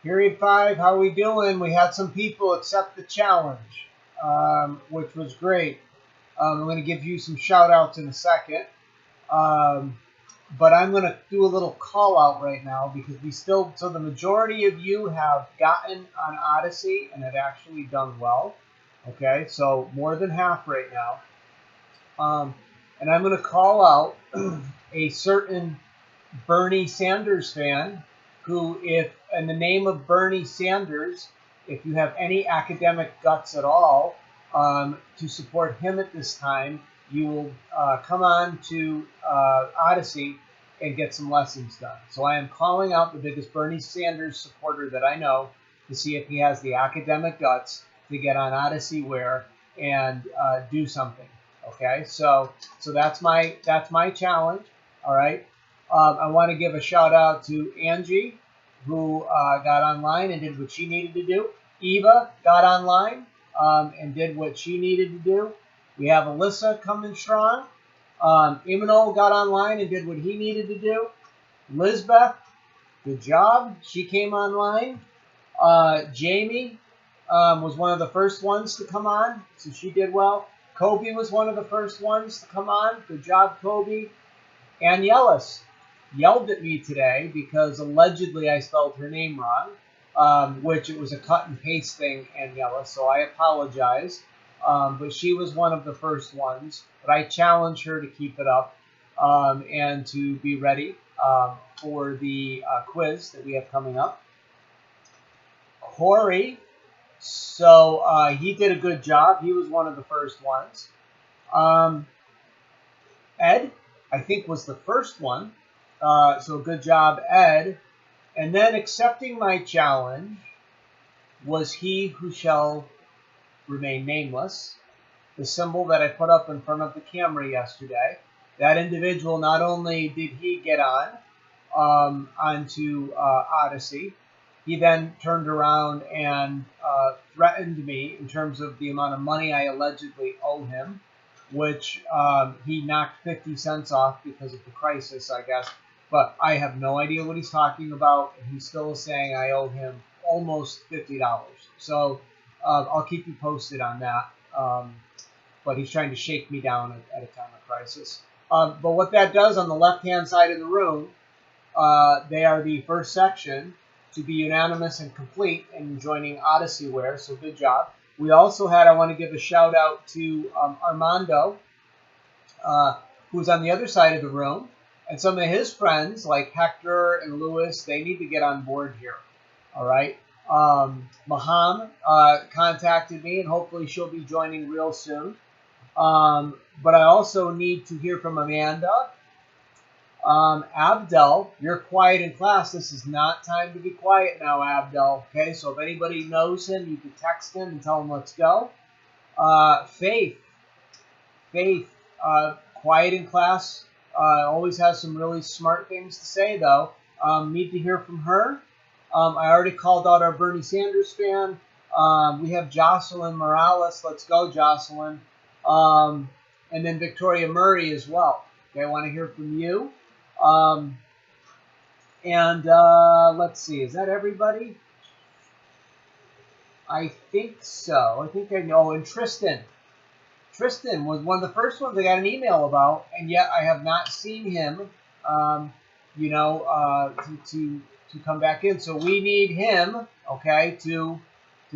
Period 5, how are we doing? We had some people accept the challenge, which was great. I'm going to give you some shout outs in a second. Um, but I'm going to do a little call out right now because so the majority of you have gotten on Odyssey and have actually done well. Okay, so more than half right now. And I'm going to call out a certain Bernie Sanders fan who, if in the name of Bernie Sanders, if you have any academic guts at all to support him at this time, you will come on to Odyssey and get some lessons done. So I am calling out the biggest Bernie Sanders supporter that I know to see if he has the academic guts to get on Odyssey Where and do something. Okay, so that's my challenge. All right. I want to give a shout out to Angie, who got online and did what she needed to do. Eva got online and did what she needed to do. We have Alyssa coming strong. Imanol got online and did what he needed to do. Lisbeth, good job. She came online. Jamie was one of the first ones to come on, so she did well. Kobe was one of the first ones to come on. Good job, Kobe. And Yellis yelled at me today because allegedly I spelled her name wrong, which it was a cut and paste thing, Yellis, so I apologize. But she was one of the first ones. But I challenge her to keep it up and to be ready for the quiz that we have coming up. Corey, so he did a good job. He was one of the first ones. Ed, I think, was the first one. So good job, Ed. And then accepting my challenge was he who shall remain nameless, the symbol that I put up in front of the camera yesterday. That individual, not only did he get onto Odyssey, he then turned around and threatened me in terms of the amount of money I allegedly owe him, which he knocked 50 cents off because of the crisis, I guess. But I have no idea what he's talking about, and he's still saying I owe him almost $50. So I'll keep you posted on that. But he's trying to shake me down at a time of crisis. But what that does on the left-hand side of the room, they are the first section to be unanimous and complete in joining Odyssey Where, so good job. We also had, I want to give a shout out to Armando, who's on the other side of the room, and some of his friends like Hector and Lewis, they need to get on board here. All right. Maham contacted me, and hopefully she'll be joining real soon. But I also need to hear from Amanda. Abdel, you're quiet in class. This is not time to be quiet now, Abdel. Okay, so if anybody knows him, you can text him and tell him let's go. Faith, quiet in class. Always has some really smart things to say, though. Need to hear from her. I already called out our Bernie Sanders fan. We have Jocelyn Morales. Let's go, Jocelyn. And then Victoria Murray as well. Okay, I want to hear from you. Let's see. Is that everybody? I think so. I think I know. And Tristan. Tristan was one of the first ones I got an email about, and yet I have not seen him, to come back in. So we need him, okay, to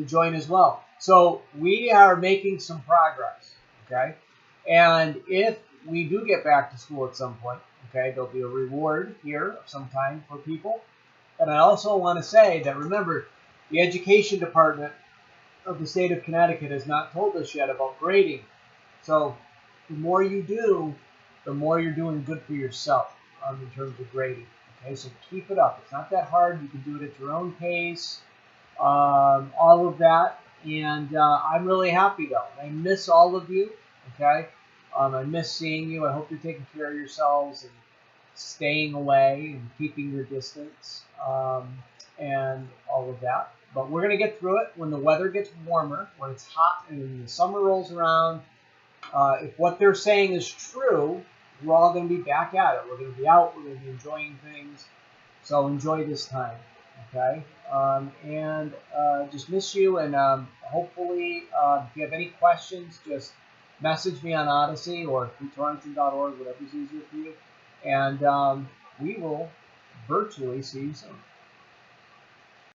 join as well. So we are making some progress, okay? And if we do get back to school at some point, okay, there'll be a reward here of some kind for people. And I also want to say that, remember, the education department of the state of Connecticut has not told us yet about grading. So the more you do, the more you're doing good for yourself in terms of grading. Okay, so keep it up. It's not that hard. You can do it at your own pace, all of that. And I'm really happy, though. I miss all of you, okay? I miss seeing you. I hope you're taking care of yourselves and staying away and keeping your distance and all of that. But we're going to get through it when the weather gets warmer, when it's hot and the summer rolls around. If what they're saying is true, we're all going to be back at it. We're going to be out. We're going to be enjoying things. So enjoy this time. Okay, and just miss you. And hopefully, if you have any questions, just message me on Odyssey or through Torrington.org, whatever's easier for you. And we will virtually see you soon.